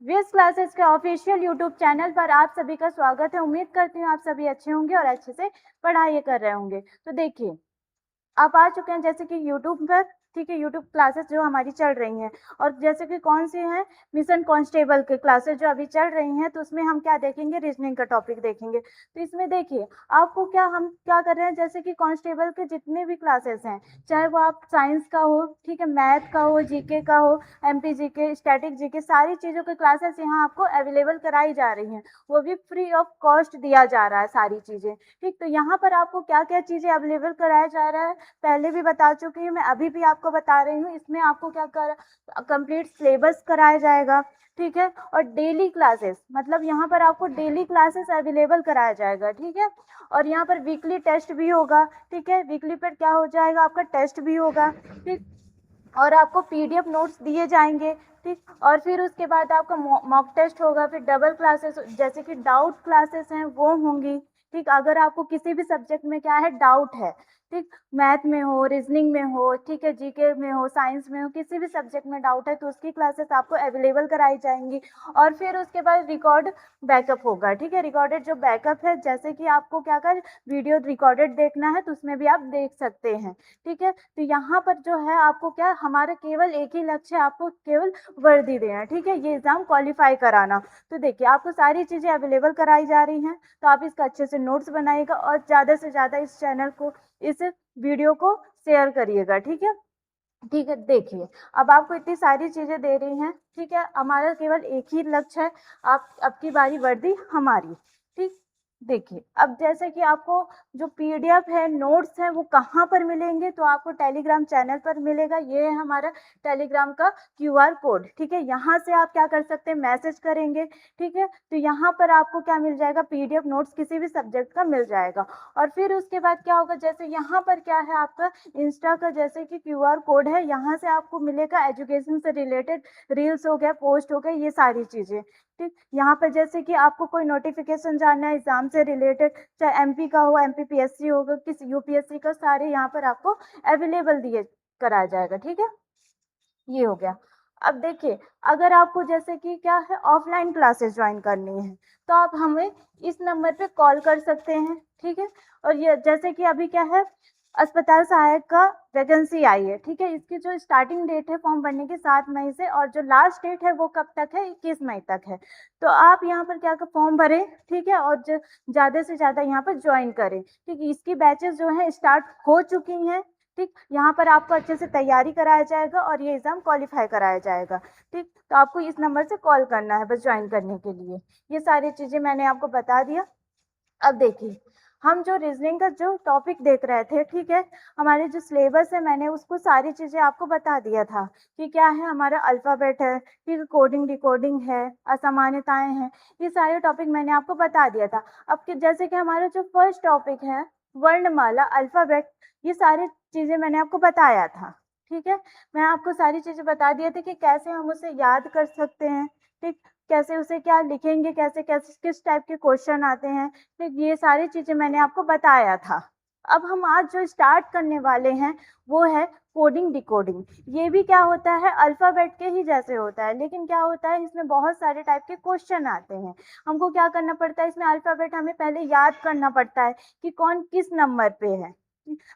VS classes के official YouTube channel पर आप सभी का स्वागत है। उम्मीद करती हूँ आप सभी अच्छे होंगे और अच्छे से पढ़ाई कर रहे होंगे। तो देखिए, आप आ चुके हैं जैसे कि यूट्यूब पर, ठीक है। यूट्यूब क्लासेस जो हमारी चल रही हैं, और जैसे कि कौन सी हैं, मिशन कांस्टेबल के क्लासेस जो अभी चल रही हैं, तो उसमें हम क्या देखेंगे, रीजनिंग का टॉपिक देखेंगे। तो इसमें देखिए, आपको क्या हम क्या कर रहे हैं, जैसे कि कांस्टेबल के जितने भी क्लासेस हैं, चाहे वो आप साइंस का हो, ठीक है, मैथ का हो, जीके का हो, एमपी जीके, स्टैटिक जीके, सारी चीज़ों के क्लासेस यहाँ आपको अवेलेबल कराई जा रही हैं। वो भी फ्री ऑफ कॉस्ट दिया जा रहा है सारी चीज़ें, ठीक। तो यहाँ पर आपको क्या क्या चीज़ें अवेलेबल कराया जा रहा है, पहले भी बता चुकी हूँ मैं, अभी भी आपको बता रही हूँ। इसमें आपको क्या कर कंप्लीट सिलेबस कराया जाएगा, ठीक है। और डेली क्लासेस, मतलब यहाँ पर आपको डेली क्लासेस अवेलेबल कराया जाएगा, ठीक है। और यहाँ पर वीकली टेस्ट भी होगा, ठीक है। वीकली पर क्या हो जाएगा, आपका टेस्ट भी होगा, ठीक। और आपको पीडीएफ नोट्स दिए जाएंगे, ठीक। और फिर उसके बाद आपका मॉक टेस्ट होगा, फिर डबल क्लासेस, जैसे कि डाउट क्लासेस हैं वो होंगी, ठीक। अगर आपको किसी भी सब्जेक्ट में क्या है, डाउट है, ठीक, मैथ में हो, रीजनिंग में हो, ठीक है, जीके में हो, साइंस में हो, किसी भी सब्जेक्ट में डाउट है, तो उसकी क्लासेस आपको अवेलेबल कराई जाएंगी। और फिर उसके बाद रिकॉर्ड बैकअप होगा, ठीक है। रिकॉर्डेड जो बैकअप है, जैसे कि आपको क्या कर वीडियो रिकॉर्डेड देखना है, तो उसमें भी आप देख सकते हैं, ठीक है। तो यहाँ पर जो है आपको क्या, हमारा केवल एक ही लक्ष्य है, आपको केवल वर्दी देना, ठीक है, ये एग्जाम क्वालिफाई कराना। तो देखिए, आपको सारी चीजें अवेलेबल कराई जा रही हैं, तो आप इसका अच्छे से नोट्स बनाइएगा और ज्यादा से ज्यादा इस चैनल को, इस वीडियो को शेयर करिएगा, ठीक है। ठीक है, देखिए, अब आपको इतनी सारी चीजें दे रही हैं, ठीक है। हमारा केवल एक ही लक्ष्य है, आप आपकी बारी वर्दी हमारी, ठीक। देखिए, अब जैसे कि आपको जो पीडीएफ है, नोट्स है, वो कहाँ पर मिलेंगे, तो आपको टेलीग्राम चैनल पर मिलेगा। ये है हमारा टेलीग्राम का क्यूआर कोड, ठीक है। यहाँ से आप क्या कर सकते हैं, मैसेज करेंगे, ठीक है। तो यहाँ पर आपको क्या मिल जाएगा, पीडीएफ नोट्स किसी भी सब्जेक्ट का मिल जाएगा। और फिर उसके बाद क्या होगा, जैसे यहाँ पर क्या है, आपका इंस्टा का जैसे कि क्यूआर कोड है, यहाँ से आपको मिलेगा एजुकेशन से रिलेटेड रील्स हो गया, पोस्ट हो गया, ये सारी चीजें, ठीक। यहाँ पर जैसे कि आपको कोई नोटिफिकेशन जानना है एग्जाम से रिलेटेड, चाहे एमपी का हो, एमपीपीएससी होगा, किसी यूपीएससी का, सारे यहाँ पर आपको अवेलेबल दिए कराया जाएगा, ठीक है। ये हो गया। अब देखिए, अगर आपको जैसे कि क्या है, ऑफलाइन क्लासेस ज्वाइन करनी है, तो आप हमें इस नंबर पे कॉल कर सकते हैं, ठीक है। और ये जैसे कि अभी क्या है, अस्पताल सहायक का वैकेंसी आई है, ठीक है। इसकी जो स्टार्टिंग डेट है फॉर्म भरने की 7 मई से, और जो लास्ट डेट है वो कब तक है, 21 मई तक है। तो आप यहाँ पर क्या कर फॉर्म भरें, ठीक है, और ज्यादा से ज्यादा यहाँ पर ज्वाइन करें, ठीक। इसकी बैचेस जो है स्टार्ट हो चुकी हैं, ठीक। यहाँ पर आपको अच्छे से तैयारी कराया जाएगा और ये एग्जाम क्वालिफाई कराया जाएगा, ठीक। तो आपको इस नंबर से कॉल करना है बस ज्वाइन करने के लिए। ये सारी चीजें मैंने आपको बता दिया। अब देखिए, हम जो रीजनिंग का जो टॉपिक देख रहे थे, ठीक है, हमारे जो सिलेबस है, मैंने उसको सारी चीजें आपको बता दिया था कि क्या है, हमारा अल्फाबेट है, ठीक है, कोडिंग डिकोडिंग है, असामान्यताएं हैं, ये सारे टॉपिक मैंने आपको बता दिया था। अब जैसे कि हमारा जो फर्स्ट टॉपिक है, वर्णमाला, अल्फाबेट, ये सारी चीजें मैंने आपको बताया था, ठीक है। मैं आपको सारी चीजें बता दिए थे कि कैसे हम उसे याद कर सकते हैं, ठीक, कैसे उसे क्या लिखेंगे, कैसे कैसे किस टाइप के क्वेश्चन आते हैं, ठीक, ये सारी चीजें मैंने आपको बताया था। अब हम आज जो स्टार्ट करने वाले हैं वो है कोडिंग डिकोडिंग। ये भी क्या होता है, अल्फाबेट के ही जैसे होता है, लेकिन क्या होता है, इसमें बहुत सारे टाइप के क्वेश्चन आते हैं। हमको क्या करना पड़ता है, इसमें अल्फाबेट हमें पहले याद करना पड़ता है कि कौन किस नंबर पे है।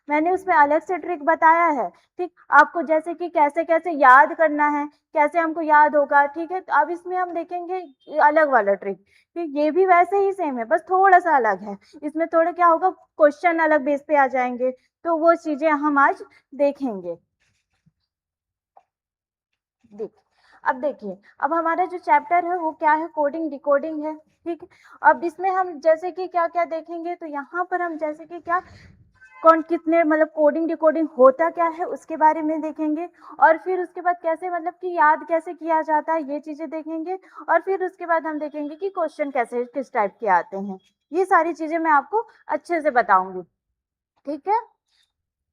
मैंने उसमें अलग से ट्रिक बताया है, ठीक, आपको जैसे कि कैसे कैसे याद करना है, कैसे हमको याद होगा, ठीक है। तो अब इसमें हम देखेंगे अलग वाला ट्रिक, ठीक। ये भी वैसे ही सेम है, बस थोड़ा सा अलग है। इसमें थोड़ा क्या होगा, क्वेश्चन अलग बेस पे आ जाएंगे, तो वो चीजें हम आज देखेंगे। देख अब देखिए, अब हमारा जो चैप्टर है वो क्या है, कोडिंग डिकोडिंग है, ठीक। अब इसमें हम जैसे कि क्या क्या देखेंगे, तो यहाँ पर हम जैसे कि क्या, कौन कितने, मतलब कोडिंग डिकोडिंग होता क्या है उसके बारे में देखेंगे। और फिर उसके बाद कैसे, मतलब कि याद कैसे किया जाता है, ये चीजें देखेंगे। और फिर उसके बाद हम देखेंगे कि क्वेश्चन कैसे किस टाइप के आते हैं। ये सारी चीजें मैं आपको अच्छे से बताऊंगी, ठीक है।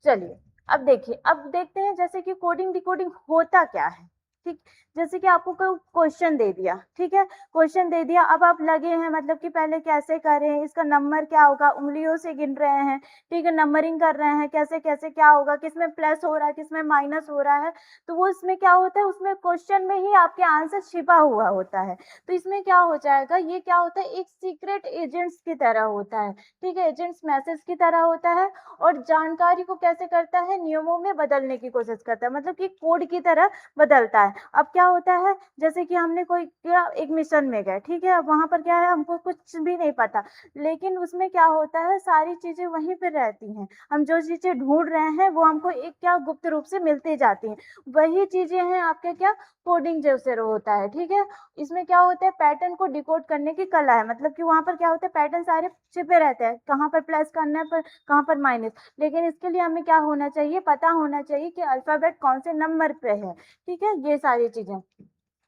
चलिए, अब देखिए, अब देखते हैं जैसे कि कोडिंग डिकोडिंग होता क्या है। ठीक, जैसे कि आपको कोई क्वेश्चन दे दिया, ठीक है, क्वेश्चन दे दिया, अब आप लगे हैं मतलब कि पहले कैसे करें, इसका नंबर क्या होगा, उंगलियों से गिन रहे हैं, ठीक है, नंबरिंग कर रहे हैं, कैसे कैसे क्या होगा, किसमें प्लस हो रहा है, किसमें माइनस हो रहा है, तो वो इसमें क्या होता है, उसमें क्वेश्चन में ही आपके आंसर छिपा हुआ होता है। तो इसमें क्या हो जाएगा, ये क्या होता है, एक सीक्रेट एजेंट्स की तरह होता है, ठीक है, एजेंट्स मैसेज की तरह होता है, और जानकारी को कैसे करता है, नियमों में बदलने की कोशिश करता है, मतलब कि कोड की तरह बदलता है। अब क्या होता है, जैसे कि हमने कोई क्या एक मिशन में गए, ठीक है, अब वहां पर क्या है, हमको कुछ भी नहीं पता, लेकिन उसमें क्या होता है, सारी चीजें वहीं पर रहती हैं, हम जो चीजें ढूंढ रहे हैं वो हमको एक क्या गुप्त रूप से मिलती जाती हैं, वही चीजें हैं आपके क्या कोडिंग जैसे होता है, ठीक है। इसमें क्या होता है, पैटर्न को डिकोड करने की कला है, मतलब कि वहां पर क्या होता है, पैटर्न सारे छिपे रहते हैं, कहाँ पर प्लस करना है, पर कहाँ पर माइनस, लेकिन इसके लिए हमें क्या होना चाहिए, पता होना चाहिए कि अल्फाबेट कौन से नंबर पे है, ठीक है, ये सारी चीजें।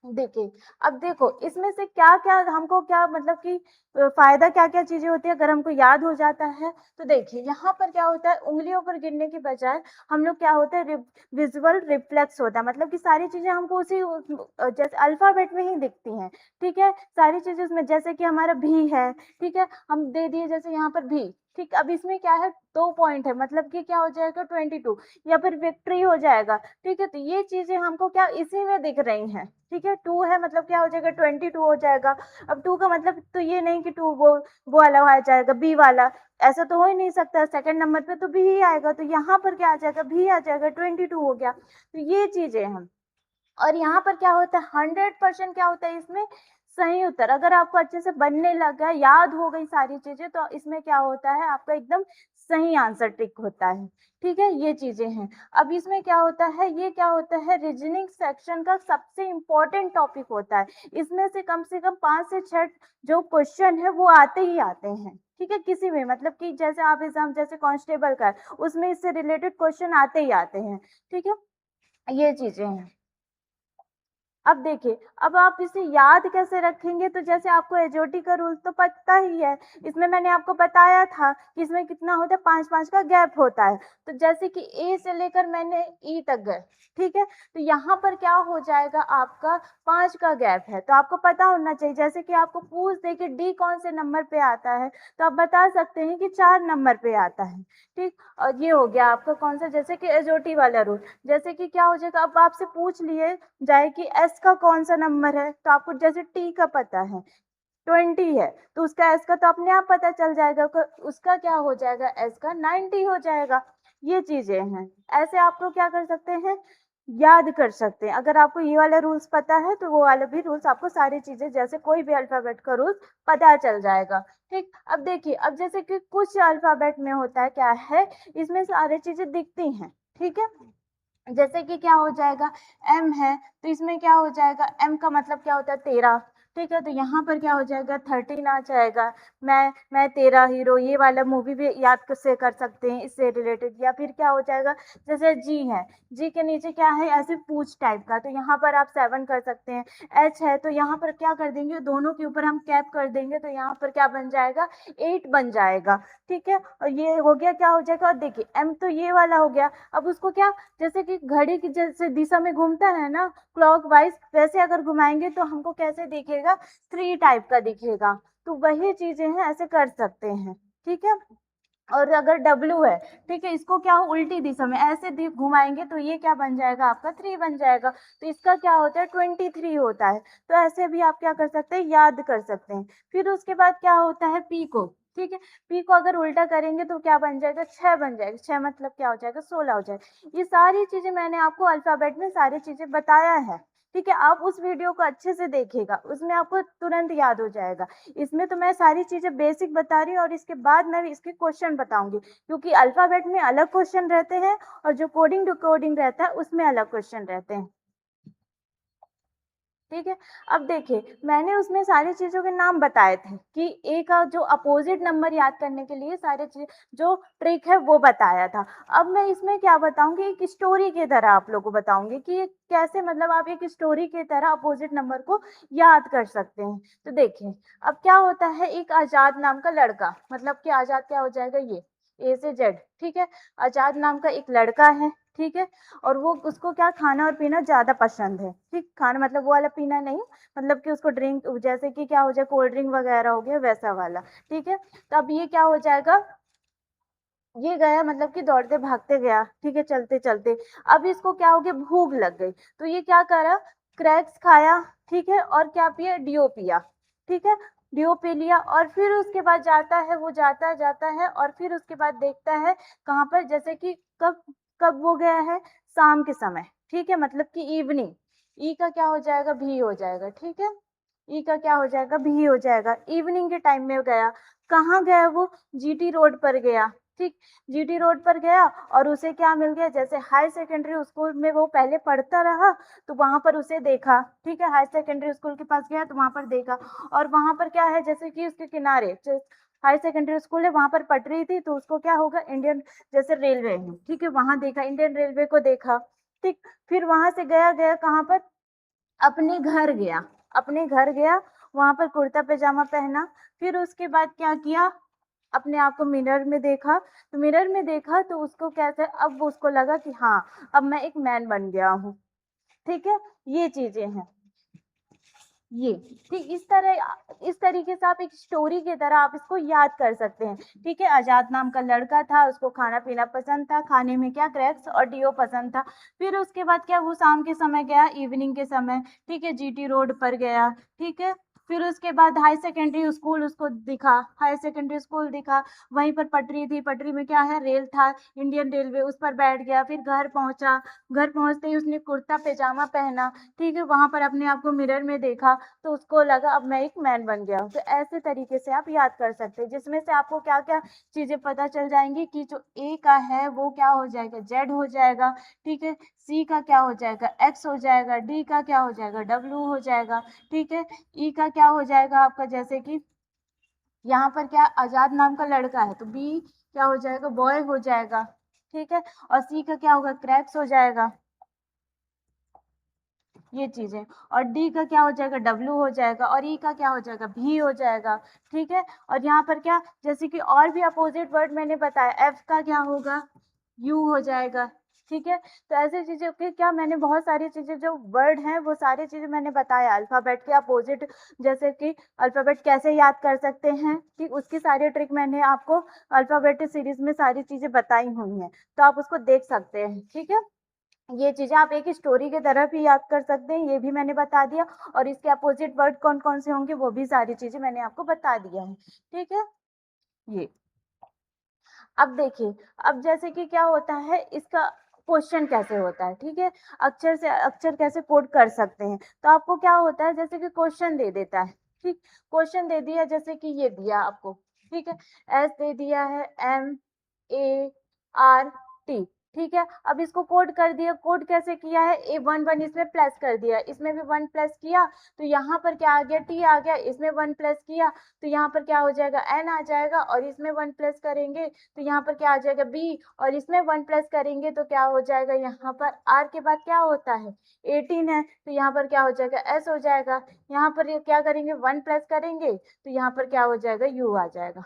देखिए, अब देखो इसमें से क्या क्या हमको क्या मतलब कि फायदा क्या क्या चीजें होती है अगर हमको याद हो जाता है। तो देखिए यहाँ पर क्या होता है, उंगलियों पर गिनने की बजाय हम लोग क्या होता है, विजुअल रिफ्लेक्स होता है, मतलब कि सारी चीजें हमको उसी जैसे अल्फाबेट में ही दिखती हैं, ठीक है, सारी चीजें उसमें, जैसे कि हमारा भी है, ठीक है, हम दे दिए जैसे यहाँ पर भी, ठीक, अब इसमें क्या है, 2 पॉइंट है, मतलब कि क्या हो जाएगा 22, या फिर विक्ट्री हो जाएगा, ठीक है, तो ये चीजें हमको क्या इसी में दिख रही हैं, ठीक है, 2 है मतलब क्या हो जाएगा 22 हो जाएगा। अब 2 का मतलब तो ये नहीं कि 2 वो वाला आ जाएगा, बी वाला, ऐसा तो हो ही नहीं सकता, सेकंड नंबर पे तो बी ही आएगा, तो यहाँ पर क्या आ जाएगा, भी आ जाएगा, 22 हो गया, तो ये चीजें हैं। और यहाँ पर क्या होता है, 100% क्या होता है इसमें, सही उत्तर, अगर आपको अच्छे से बनने लगा, याद हो गई सारी चीजें, तो इसमें क्या होता है, आपका एकदम सही आंसर टिक होता है, ठीक है, ये चीजें हैं। अब इसमें क्या होता है, ये क्या होता है, रीजनिंग सेक्शन का सबसे इंपॉर्टेंट टॉपिक होता है, इसमें से कम 5 से 6 जो क्वेश्चन है वो आते ही आते हैं, ठीक है, किसी में मतलब कि जैसे आप एग्जाम जैसे कांस्टेबल का है, उसमें इससे रिलेटेड क्वेश्चन आते ही आते हैं, ठीक है, ये चीजें हैं। अब देखिए, अब आप इसे याद कैसे रखेंगे, तो जैसे आपको एजोटी का रूल तो पता ही है, इसमें मैंने आपको बताया था कि इसमें कितना होता है, 5 5 का गैप होता है, तो जैसे कि ए से लेकर मैंने ई तक गए, ठीक है, तो यहाँ पर क्या हो जाएगा, आपका 5 का गैप है, तो आपको पता होना चाहिए, जैसे कि आपको पूछ दे कि डी कौन से नंबर पे आता है, तो आप बता सकते हैं कि 4 नंबर पे आता है, ठीक, और ये हो गया आपका कौन सा, जैसे कि एजोटी वाला रूल, जैसे कि क्या हो जाएगा, अब आपसे पूछ लिए जाए कि एस का कौन सा नंबर है, तो आपको जैसे टी का पता है 20 है, तो उसका एस का तो अपने आप पता चल जाएगा, उसका क्या हो जाएगा, एस का 90 हो जाएगा, ये चीजें हैं। ऐसे आप लोग क्या कर सकते हैं, याद कर सकते हैं, अगर आपको ये वाला रूल्स पता है तो वो वाले भी रूल्स, आपको सारी चीजें जैसे कोई भी अल्फाबेट का रूल्स पता चल जाएगा, ठीक। अब देखिए, अब जैसे कि कुछ अल्फाबेट में होता है क्या है, इसमें सारी चीजें दिखती हैं, ठीक है, जैसे कि क्या हो जाएगा, एम है, तो इसमें क्या हो जाएगा, एम का मतलब क्या होता है, 13, ठीक है, तो यहाँ पर क्या हो जाएगा, 13 आ जाएगा। मैं तेरा हीरो, ये वाला मूवी भी याद से कर सकते हैं इससे रिलेटेड, या फिर क्या हो जाएगा, जैसे जी है, जी के नीचे क्या है, ऐसे पूछ टाइप का, तो यहाँ पर आप 7 कर सकते हैं। एच है, तो यहाँ पर क्या कर देंगे, दोनों के ऊपर हम कैप कर देंगे, तो यहाँ पर क्या बन जाएगा, 8 बन जाएगा, ठीक है, और ये हो गया, क्या हो जाएगा, और देखिए एम तो ये वाला हो गया, अब उसको क्या, जैसे कि घड़ी की जैसे दिशा में घूमता है ना क्लॉक वाइज, वैसे अगर घुमाएंगे तो हमको कैसे दिखेगा, 3 टाइप का दिखेगा, तो वही चीजें हैं, ऐसे कर सकते हैं, ठीक है। और अगर डब्लू है, ठीक है, इसको क्या हो, उल्टी दिशा में ऐसे घुमाएंगे तो ये क्या बन जाएगा, आपका 3 बन जाएगा, तो इसका क्या होता है, 23 होता है, तो ऐसे भी आप क्या कर सकते हैं, याद कर सकते हैं। फिर उसके बाद क्या होता है, पी को, ठीक है, पी को अगर उल्टा करेंगे तो क्या बन जाएगा, 6 बन जाएगा, 6 मतलब क्या हो जाएगा, 16 हो जाएगा। ये सारी चीजें मैंने आपको अल्फाबेट में सारी चीजें बताया है, ठीक है, आप उस वीडियो को अच्छे से देखिएगा, उसमें आपको तुरंत याद हो जाएगा। इसमें तो मैं सारी चीजें बेसिक बता रही हूँ, और इसके बाद मैं इसके क्वेश्चन बताऊंगी, क्योंकि अल्फाबेट में अलग क्वेश्चन रहते हैं, और जो कोडिंग टू कोडिंग रहता है उसमें अलग क्वेश्चन रहते हैं, ठीक है। अब देखिए, मैंने उसमें सारी चीजों के नाम बताए थे कि ए का जो अपोजिट नंबर याद करने के लिए सारे चीज जो ट्रिक है वो बताया था। अब मैं इसमें क्या बताऊंगी, एक स्टोरी की तरह आप लोगों को बताऊंगी कि ये कैसे, मतलब आप एक स्टोरी की तरह अपोजिट नंबर को याद कर सकते हैं। तो देखिए, अब क्या होता है, एक आजाद नाम का लड़का, मतलब कि आजाद क्या हो जाएगा, ये ए से जेड, ठीक है, आजाद नाम का एक लड़का है, ठीक है। और वो उसको क्या खाना और पीना ज़्यादा पसंद है, ठीक, खाना मतलब वो वाला पीना नहीं, मतलब कि उसको ड्रिंक जैसे कि क्या हो जाए कोल्ड ड्रिंक वगैरह हो गया वैसा वाला, ठीक है। तो अब ये क्या हो जाएगा, ये गया मतलब कि दौड़ते भागते गया, ठीक है, चलते चलते। अब इसको क्या हो गया, भूख लग गई, तो ये क्या करा, क्रैक्स खाया, ठीक है, और क्या पिया, डीओ पिया, ठीक है। डीओ पी लिया और फिर उसके बाद जाता है, वो जाता जाता है और फिर उसके बाद देखता है कहाँ पर, जैसे कि कब कब वो गया है, शाम के समय, ठीक है, मतलब कि इवनिंग। ई का क्या हो जाएगा, भी हो जाएगा, ठीक है। ई का क्या हो जाएगा, भी हो जाएगा, इवनिंग के टाइम में गया। कहाँ गया वो, जीटी रोड पर गया, ठीक। जीटी रोड पर गया और उसे क्या मिल गया, जैसे हाई सेकेंडरी स्कूल में वो पहले पढ़ता रहा, तो वहां पर उसे देखा, ठीक है, हाई सेकेंडरी स्कूल के पास गया तो वहां पर देखा। और वहां पर क्या है, जैसे कि उसके किनारे हाई सेकेंडरी स्कूल है, वहां पर पटरी थी, तो उसको क्या होगा, इंडियन जैसे रेलवे है, ठीक है, वहां देखा, इंडियन रेलवे को देखा, ठीक। फिर वहां से गया गया कहाँ पर, अपने घर गया, अपने घर गया, वहां पर कुर्ता पैजामा पहना। फिर उसके बाद क्या किया, अपने आप को मिरर में देखा, तो मिरर में देखा तो उसको कैसे, अब उसको लगा कि हाँ, अब मैं एक मैन बन गया हूँ, ठीक है। ये चीजें हैं, ये, ठीक, इस तरीके से आप एक स्टोरी की तरह आप इसको याद कर सकते हैं, ठीक है। आजाद नाम का लड़का था, उसको खाना पीना पसंद था, खाने में क्या, क्रैक्स और डीओ पसंद था। फिर उसके बाद क्या, वो शाम के समय गया, इवनिंग के समय, ठीक है, जीटी रोड पर गया, ठीक है। फिर उसके बाद हाई सेकेंडरी स्कूल उसको दिखा, हाई सेकेंडरी स्कूल दिखा, वहीं पर पटरी थी, पटरी में क्या है, रेल था, इंडियन रेलवे, उस पर बैठ गया। फिर घर पहुंचा, घर पहुंचते ही उसने कुर्ता पैजामा पहना, ठीक है, वहां पर अपने आप को मिरर में देखा, तो उसको लगा अब मैं एक मैन बन गया हूँ। तो ऐसे तरीके से आप याद कर सकते हैं, जिसमें से आपको क्या क्या चीजें पता चल जाएंगी कि जो ए का है वो क्या हो जाएगा, जेड हो जाएगा, ठीक है, सी का क्या हो जाएगा, एक्स हो जाएगा, डी का क्या हो जाएगा, डब्ल्यू हो जाएगा, ठीक है। ई का क्या हो जाएगा आपका, जैसे कि यहाँ पर क्या, आजाद नाम का लड़का है, तो बी क्या हो जाएगा, बॉय हो जाएगा, ठीक है। और सी का क्या होगा, क्रैक्स हो जाएगा, ये चीजें। और डी का क्या हो जाएगा, डब्ल्यू हो जाएगा। और ई का क्या हो जाएगा, भी हो जाएगा, ठीक है। और यहाँ पर क्या, जैसे कि और भी अपोजिट वर्ड मैंने बताया, एफ का क्या होगा, यू हो जाएगा, ठीक है। तो ऐसी चीजें के क्या, मैंने बहुत सारी चीजें जो वर्ड हैं वो सारी चीजें मैंने बताया, अल्फाबेट के अपोजिट, जैसे कि अल्फाबेट कैसे याद कर सकते हैं, ठीक, उसकी सारी ट्रिक मैंने आपको अल्फाबेट सीरीज में सारी चीजें बताई हुई हैं, तो आप उसको देख सकते हैं, ठीक है। ये चीजें आप एक स्टोरी की तरह भी याद कर सकते हैं, ये भी मैंने बता दिया। और इसके अपोजिट वर्ड कौन कौन से होंगे वो भी सारी चीजें मैंने आपको बता दिया है, ठीक है। ये, अब देखिए, अब जैसे कि क्या होता है, इसका क्वेश्चन कैसे होता है, ठीक है, अक्षर से अक्षर कैसे कोड कर सकते हैं। तो आपको क्या होता है, जैसे कि क्वेश्चन दे देता है, ठीक, क्वेश्चन दे दिया, जैसे कि ये दिया आपको, ठीक है, एस दे दिया है, MART, ठीक है। अब इसको कोड कर दिया, कोड कैसे किया है, A11 इसमें प्लस कर दिया, इसमें भी 1 प्लस किया, तो यहाँ पर क्या आ गया, T आ गया, इसमें 1 प्लस किया, तो यहाँ पर क्या हो जाएगा, N आ जाएगा, और इसमें 1 प्लस करेंगे तो यहाँ पर क्या आ जाएगा, B, और इसमें 1 प्लस करेंगे तो क्या हो जाएगा, यहाँ पर R के बाद क्या होता है, 18 है, तो यहाँ पर क्या हो जाएगा, S हो जाएगा। यहाँ पर ये क्या करेंगे, 1 प्लस करेंगे तो यहाँ पर क्या हो जाएगा, U आ जाएगा।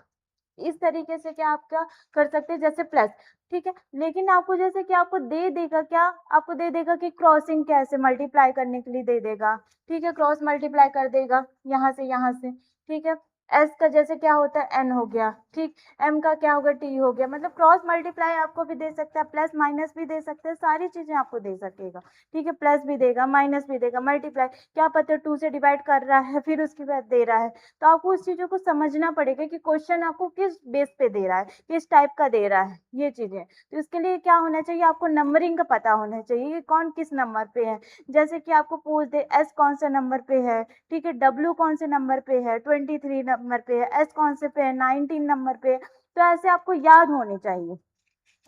इस तरीके से क्या आप क्या कर सकते हैं, जैसे प्लस, ठीक है। लेकिन आपको जैसे कि आपको दे देगा क्या, आपको दे देगा कि क्रॉसिंग कैसे मल्टीप्लाई करने के लिए दे देगा, ठीक है, क्रॉस मल्टीप्लाई कर देगा यहाँ से, ठीक है। एस का जैसे क्या होता है, एन हो गया, ठीक, एम का क्या होगा, टी हो गया, मतलब क्रॉस मल्टीप्लाई आपको भी दे सकता है, प्लस माइनस भी दे सकते हैं, सारी चीजें आपको दे सकेगा, ठीक है, प्लस भी देगा, माइनस भी देगा, मल्टीप्लाई, क्या पता 2 से डिवाइड कर रहा है फिर उसके बाद दे रहा है। तो आपको उस चीजों को समझना पड़ेगा कि क्वेश्चन आपको किस बेस पे दे रहा है, किस टाइप का दे रहा है, ये चीजें। तो इसके लिए क्या होना चाहिए, आपको नंबरिंग का पता होना चाहिए कि कौन किस नंबर पे है। जैसे कि आपको पूछ दे एस कौन से नंबर पे है, ठीक है, डब्ल्यू कौन से नंबर पे है, 23 नंबर पे है, एस कौन से पे है, 19 नंबर पे है, तो ऐसे आपको याद होने चाहिए,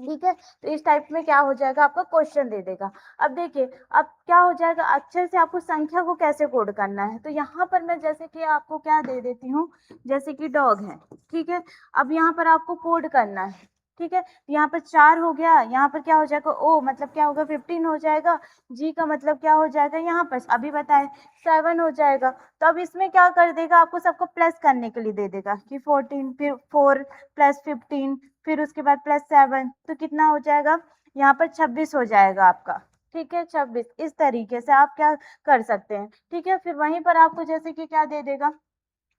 ठीक है। तो इस टाइप में क्या हो जाएगा, आपका क्वेश्चन दे देगा। अब देखिए, अब क्या हो जाएगा, अक्षर से आपको संख्या को कैसे कोड करना है, तो यहाँ पर मैं जैसे कि आपको क्या दे देती हूँ, जैसे कि डॉग है, ठीक है। अब यहाँ पर आपको कोड करना है, ठीक है, यहाँ पर 4 हो गया, यहाँ पर क्या हो जाएगा, ओ मतलब क्या होगा, 15 हो जाएगा, जी का मतलब क्या हो जाएगा, यहाँ पर अभी बताए 7 हो जाएगा। तो अब इसमें क्या कर देगा, आपको सबको प्लस करने के लिए दे देगा कि 14, फिर 4 प्लस 15, फिर उसके बाद प्लस 7, तो कितना हो जाएगा, यहाँ पर 26 हो जाएगा आपका, ठीक है 26। इस तरीके से आप क्या कर सकते हैं, ठीक है। फिर वहीं पर आपको जैसे कि क्या दे देगा,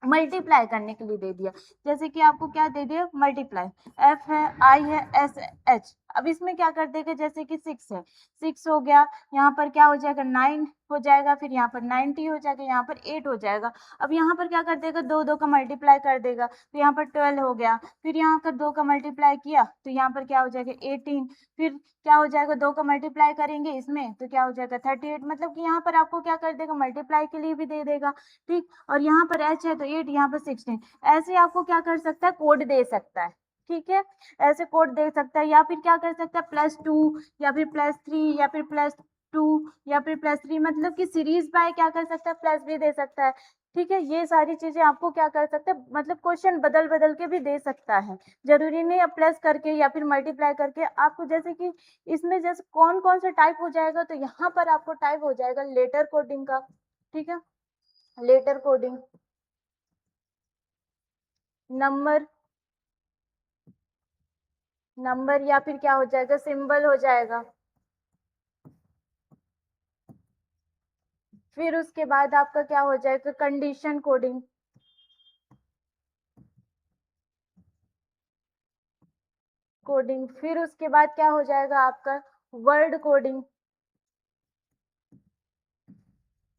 मल्टीप्लाई करने के लिए दे दिया, जैसे कि आपको क्या दे दिया, मल्टीप्लाई, एफ है, आई है, एस, एच। अब इसमें क्या कर देगा, जैसे कि 6 है, 6 हो गया, यहाँ पर क्या हो जाएगा, 9 हो जाएगा, फिर यहाँ पर 90 हो जाएगा, यहाँ पर 8 हो जाएगा। अब यहाँ पर क्या कर देगा, दो दो का मल्टीप्लाई कर देगा, तो यहाँ पर 12 हो गया, फिर यहाँ पर 2 का मल्टीप्लाई किया तो यहाँ पर क्या हो जाएगा, 18, फिर क्या हो जाएगा, 2 का मल्टीप्लाई करेंगे इसमें तो क्या हो जाएगा, 38। मतलब कि यहाँ पर आपको क्या कर देगा, मल्टीप्लाई के लिए भी दे देगा, ठीक। और यहाँ पर h है तो 8, यहाँ पर 16। ऐसे आपको क्या कर सकता है, कोड दे सकता है, ठीक है। ऐसे कोड दे सकता है, या फिर क्या कर सकता है, +2 या फिर +3 या फिर +2 या फिर +3, मतलब कि सीरीज बाय क्या कर सकता है, प्लस भी दे सकता है, ठीक है। ये सारी चीजें आपको क्या कर सकते हैं, मतलब क्वेश्चन बदल बदल के भी दे सकता है, जरूरी नहीं अब प्लस करके या फिर मल्टीप्लाई करके आपको, जैसे कि इसमें जैसे कौन कौन सा टाइप हो जाएगा, तो यहाँ पर आपको टाइप हो जाएगा लेटर कोडिंग का, ठीक है, लेटर कोडिंग, नंबर, नंबर या फिर क्या हो जाएगा, सिंबल हो जाएगा। फिर उसके बाद आपका क्या हो जाएगा, कंडीशन कोडिंग, कोडिंग। फिर उसके बाद क्या हो जाएगा आपका, वर्ड कोडिंग,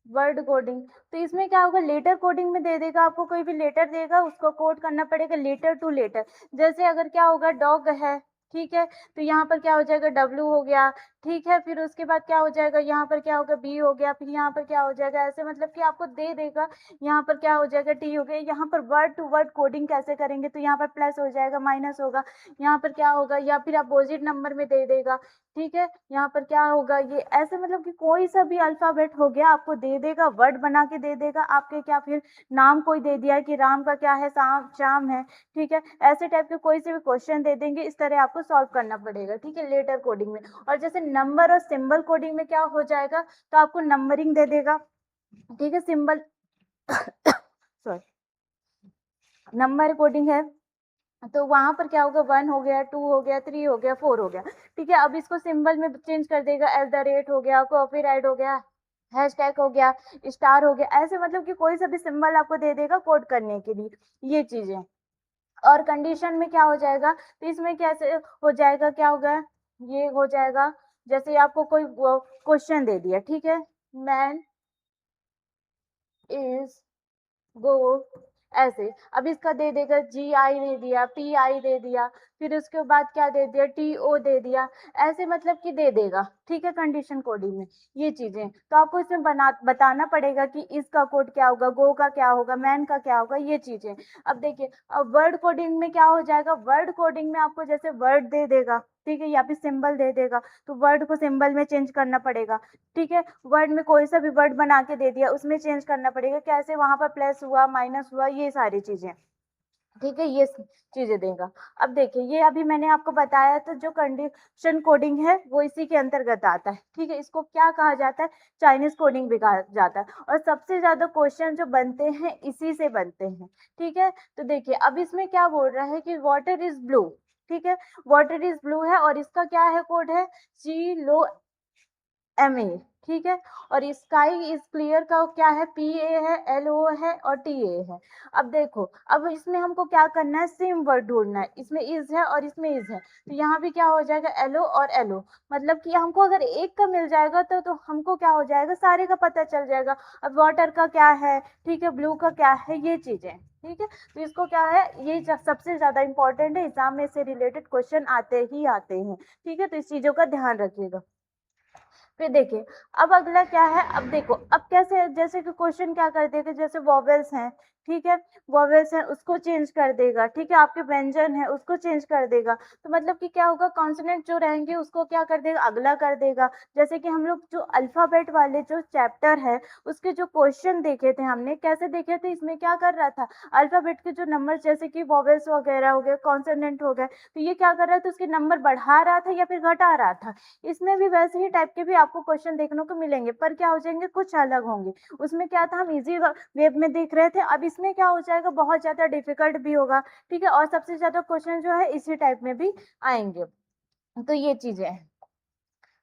वर्ड कोडिंग। तो इसमें क्या होगा, लेटर कोडिंग में दे देगा आपको, कोई भी लेटर देगा उसको कोड करना पड़ेगा लेटर टू लेटर। जैसे अगर क्या होगा, डॉग है, ठीक है, तो यहाँ पर क्या हो जाएगा, डब्ल्यू हो गया, ठीक है। फिर उसके बाद क्या हो जाएगा, यहाँ पर क्या होगा, बी हो गया, फिर यहाँ पर क्या हो जाएगा, ऐसे मतलब कि आपको दे देगा। यहाँ पर क्या हो जाएगा, टी हो गया। यहाँ पर वर्ड टू वर्ड कोडिंग कैसे करेंगे, तो यहाँ पर प्लस हो जाएगा, माइनस होगा, यहाँ पर क्या होगा, या फिर अपोजिट नंबर में दे देगा, ठीक है। यहाँ पर क्या होगा, ये ऐसे मतलब कि कोई सा भी अल्फाबेट हो गया आपको दे देगा, वर्ड बना के दे देगा आपके, क्या फिर नाम कोई दे दिया कि राम का क्या है, शाम शाम है, ठीक है। ऐसे टाइप के कोई से भी क्वेश्चन दे देंगे, इस तरह आपको सॉल्व करना पड़ेगा, ठीक है, लेटर कोडिंग में। और जैसे नंबर और सिंबल कोडिंग में क्या हो जाएगा, तो आपको नंबरिंग दे देगा, ठीक है, सिंबल सॉरी, नंबर कोडिंग है तो वहां पर क्या होगा, 1 हो गया, 2 हो गया, 3 हो गया, 4 हो गया, ठीक है। अब इसको सिंबल में चेंज कर देगा, @ हो गया, कॉपीराइट हो गया, हैशटैग हो गया, स्टार हो गया, ऐसे मतलब कि कोई सा भी सिंबल आपको दे देगा कोड करने के लिए, ये चीजें। और कंडीशन में क्या हो जाएगा, तो इसमें कैसे हो जाएगा, क्या होगा, ये हो जाएगा, जैसे आपको कोई क्वेश्चन दे दिया, ठीक है, मैन इज गो, ऐसे। अब इसका दे देगा, GI दे दिया, PI दे दिया, फिर उसके बाद क्या दे दिया, TO दे दिया, ऐसे मतलब कि दे देगा, ठीक है, कंडीशन कोडिंग में ये चीजें। तो आपको इसमें बताना पड़ेगा कि इसका कोड क्या होगा, गो का क्या होगा, मैन का क्या होगा, ये चीजें। अब देखिए, अब वर्ड कोडिंग में क्या हो जाएगा, वर्ड कोडिंग में आपको जैसे वर्ड दे देगा, ठीक है, या फिर सिंबल दे देगा, तो वर्ड को सिंबल में चेंज करना पड़ेगा, ठीक है। वर्ड में कोई सा भी वर्ड बना के दे दिया, उसमें चेंज करना पड़ेगा, कैसे वहां पर प्लस हुआ, माइनस हुआ, ये सारी चीजें, ठीक है, ये चीजें देगा। अब देखिए, ये अभी मैंने आपको बताया तो जो कंडीशन कोडिंग है वो इसी के अंतर्गत आता है, ठीक है। इसको क्या कहा जाता है, चाइनीज कोडिंग भी कहा जाता है, और सबसे ज्यादा क्वेश्चन जो बनते हैं इसी से बनते हैं, ठीक है। तो देखिए, अब इसमें क्या बोल रहा है कि वाटर इज ब्लू, ठीक है, वाटर इज ब्लू है, और इसका क्या है, कोड है CLOMA, ठीक है। और स्काई इज क्लियर का क्या है, PA है, LO है और TA है। अब देखो, अब इसमें हमको क्या करना है, सेम वर्ड ढूंढना है, इसमें इज है और इसमें इज है, तो यहाँ भी क्या हो जाएगा, LO और LO, मतलब कि हमको अगर एक का मिल जाएगा तो हमको क्या हो जाएगा, सारे का पता चल जाएगा। अब वाटर का क्या है, ठीक है, ब्लू का क्या है, ये चीजें, ठीक है। तो इसको क्या है, ये सबसे ज्यादा इंपॉर्टेंट है, एग्जाम में से रिलेटेड क्वेश्चन आते ही आते हैं, ठीक है। तो इस चीजों का ध्यान रखिएगा। फिर देखिए, अब अगला क्या है, अब देखो, अब कैसे, जैसे कि क्वेश्चन क्या कर देगा, जैसे वॉवेल्स हैं, ठीक है, वॉवेल्स हैं उसको चेंज कर देगा, ठीक है, आपके व्यंजन है उसको चेंज कर देगा, तो मतलब कि क्या होगा, कॉन्सोनेंट जो रहेंगे उसको क्या कर देगा, अगला कर देगा। जैसे कि हम लोग जो अल्फाबेट वाले जो चैप्टर है उसके जो क्वेश्चन देखे थे हमने, कैसे देखे थे, इसमें क्या कर रहा था, अल्फाबेट के जो नंबर जैसे कि वॉवेल्स वगैरह हो गए, कॉन्सोनेंट हो गए, तो ये क्या कर रहा था, उसके नंबर बढ़ा रहा था या फिर घटा रहा था। इसमें भी वैसे ही टाइप के भी आपको क्वेश्चन देखने को मिलेंगे, पर क्या हो जाएंगे, कुछ अलग होंगे। उसमें क्या था, हम इजी वेब में देख रहे थे, अब इसमें क्या हो जाएगा, बहुत ज्यादा डिफिकल्ट भी होगा, ठीक है, और सबसे ज्यादा क्वेश्चन जो है इसी टाइप में भी आएंगे। तो ये चीजें हैं।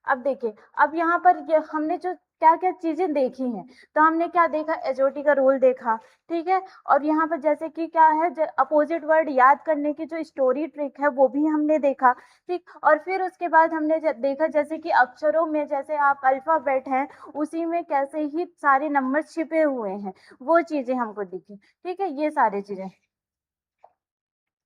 अब देखिए, अब यहाँ पर ये हमने जो क्या-क्या चीज़ें देखी हैं, तो हमने क्या देखा, एचओटी का रूल देखा, ठीक है? और यहाँ पर जैसे कि क्या है, ज अपोज़िट वर्ड याद करने की जो स्टोरी ट्रिक है, वो भी हमने देखा, ठीक? और फिर उसके बाद हमने देखा जैसे कि अक्षरों में जैसे आप अल्फ़ाबेट हैं, उसी में कैसे ही सारे नंबर छिपे हुए हैं, वो चीज़ें हमको दिखी, ठीक है? ये सारी चीज़ें।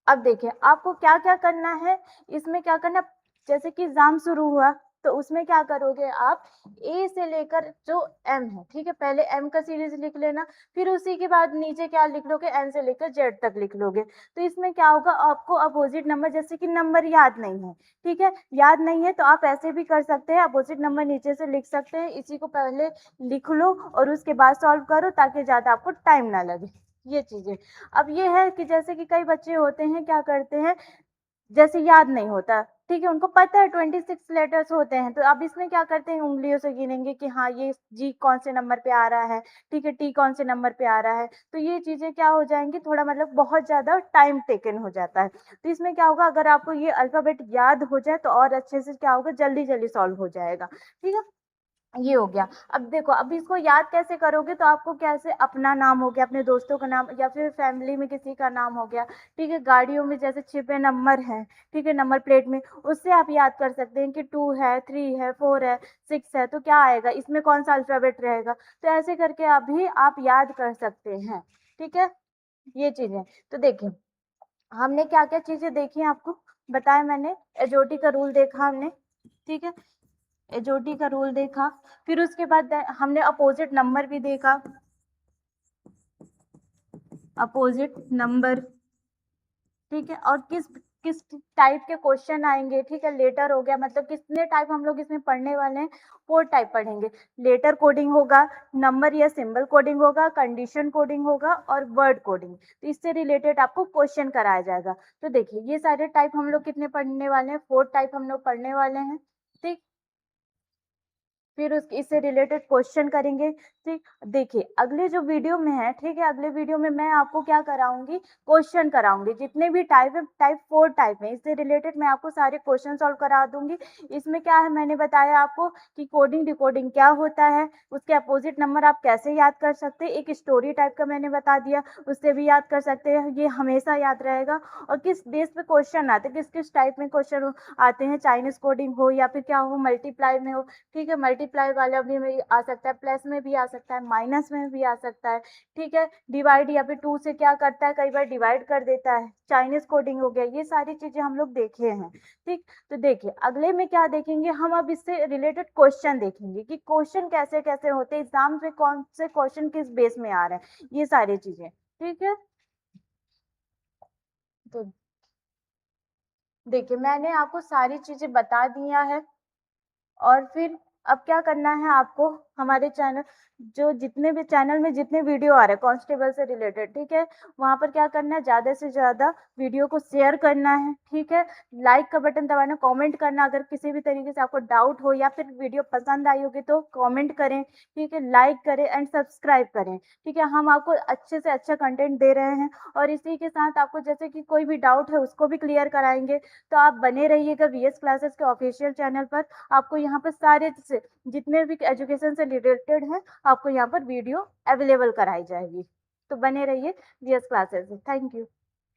अब देखिए, आपको क्या-क्या करना है, इसमें क्या करना, जैसे कि एग्ज़ाम शुरू हुआ, तो उसमें क्या करोगे आप, ए से लेकर जो एम है, ठीक है? पहले एम का सीरीज़ लिख लेना, फिर उसी के बाद नीचे क्या लिख लोगे, एन से लेकर जेड तक लिख लोगे। तो इसमें क्या होगा, आपको अपोज़िट नंबर, जैसे कि नंबर याद नहीं है, ठीक है? याद नहीं है, तो आप ऐसे भी कर सकते हैं, अपोज़िट नंबर नीचे से लिख सकते हैं, इसी को पहले लिख लो और उसके बाद सॉल्व करो, ताकि ज़्यादा आपको टाइम ना लगे, ये चीज़ें। अब ये है कि जैसे कि कई बच्चे होते हैं, क्या करते हैं, जैसे याद नहीं होता, ठीक है? उनको पता है 26 लेटर्स होते हैं, तो अब इसमें क्या करते हैं, उँगलियों से गिनेंगे कि हाँ, ये जी कौन से नंबर पे आ रहा है, ठीक है? टी कौन से नंबर पे आ रहा है। तो ये चीज़ें क्या हो जाएँगी, थोड़ा मतलब बहुत ज़्यादा टाइम टेकन हो जाता है। तो इसमें क्या होगा, अगर आपको ये अल्फ़ाबेट याद हो जाए, तो और अच्छे से क्या होगा, जल्दी-जल्दी सॉल्व हो जाएगा, ठीक है? ये हो गया। अब देखो, अब इसको याद कैसे करोगे, तो आपको कैसे, अपना नाम हो गया, अपने दोस्तों का नाम, या फिर फैमिली में किसी का नाम हो गया, ठीक है? गाड़ियों में जैसे छिपे नंबर हैं, ठीक है? नंबर प्लेट में, उससे आप याद कर सकते हैं कि 2 है, 3 है, 4 है, 6 है, तो क्या आएगा, इसमें कौन-सा अल्फ़ाबेट रहेगा। तो ऐसे करके अभी आप याद कर सकते हैं, ठीक है? ये चीज़ें। तो देखिए, हमने क्या-क्या चीज़ें देखी आपको बताया मैंने, एजोटी का रूल देखा हमने, ठीक है? एजोटी का रूल देखा, फिर उसके बाद हमने अपोज़िट नंबर भी देखा, अपोज़िट नंबर, ठीक है? और किस किस टाइप के क्वेश्चन आएँगे, ठीक है? लेटर हो गया, मतलब कितने टाइप हम लोग इसमें पढ़ने वाले हैं, 4 टाइप पढ़ेंगे। लेटर कोडिंग होगा, नंबर या सिंबल कोडिंग होगा, कंडीशन कोडिंग होगा और वर्ड कोडिंग। तो इससे रिलेटेड आपको क्वेश्चन कराया जाएगा। तो देखिए, ये सारे टाइप हम लोग कितने पढ़ने वाले हैं, 4 टाइप हम लोग पढ़ने वाले हैं, ठीक? फिर उस इससे रिलेटेड क्वेश्चन करेंगे, ठीक? देखिए, अगले जो वीडियो में है, ठीक है? अगले वीडियो में मैं आपको क्या कराऊँगी, क्वेश्चन कराऊँगी। जितने भी टाइप है, टाइप 4 टाइप हैं, इससे रिलेटेड मैं आपको सारे क्वेश्चन सॉल्व करा दूँगी। इसमें क्या है, मैंने बताया आपको कि कोडिंग, डिकोडिंग क्या होता है, उसके अपोज़िट नंबर आप कैसे याद कर सकते हैं, एक स्टोरी टाइप का मैंने बता दिया, उससे भी याद कर सकते हैं, ये हमेशा याद रहेगा। और किस बेस पे क्वेश्चन आते हैं, किस-किस टाइप में क्वेश्चन आते हैं, चाइनीज़ कोडिंग हो या फिर क्या हो, मल्टीप्लाई में हो, ठीक है? मल्टीप्लाई वाला भी में आ सकता है, प्लस में भी आ सकता है, माइनस में भी आ सकता है, ठीक है? डिवाइड या फिर 2 से क्या करता है, कई बार डिवाइड कर देता है, चाइनीज़ कोडिंग हो गया, ये सारी चीज़ें हम लोग देखे हैं, ठीक? तो देखिए, अगले में क्या देखेंगे, हम अब इससे रिलेटेड क्वेश्चन देखेंगे कि क्वेश्चन कैसे-कैसे होते हैं, एग्ज़ाम में कौन से क्वेश्चन किस बेस में आ रहे हैं, ये सारी चीज़ें, ठीक है? तो देखिए, मैंने आपको सारी चीज़ें बता दिया है। और फिर अब क्या करना है आपको, हमारे चैनल, जो जितने भी चैनल में जितने वीडियो आ रहे हैं कांस्टेबल से रिलेटेड, ठीक है? वहाँ पर क्या करना है, ज़्यादा से ज़्यादा वीडियो को शेयर करना है, ठीक है? लाइक का बटन दबाना, कमेंट करना, अगर किसी भी तरीके से आपको डाउट हो या फिर वीडियो पसंद आई होगी तो कमेंट करें, ठीक है? लाइक करें एंड सब्सक्राइब करें, ठीक है? हम आपको अच्छे से अच्छा कंटेंट दे रहे हैं और इसी के साथ आपको जैसे कि कोई भी डाउट है उसको भी क्लियर कराएँगे। तो आप बने रहिएगा वीएस क्लासेस के ऑफिशियल चैनल पर। आपको यहाँ पर सारे से जितने भी एजुकेशन से रिलेटेड हैं, आपको यहाँ पर वीडियो अवेलेबल कराई जाएगी। तो बने रहिए वीएस क्लासेस में। Thank you.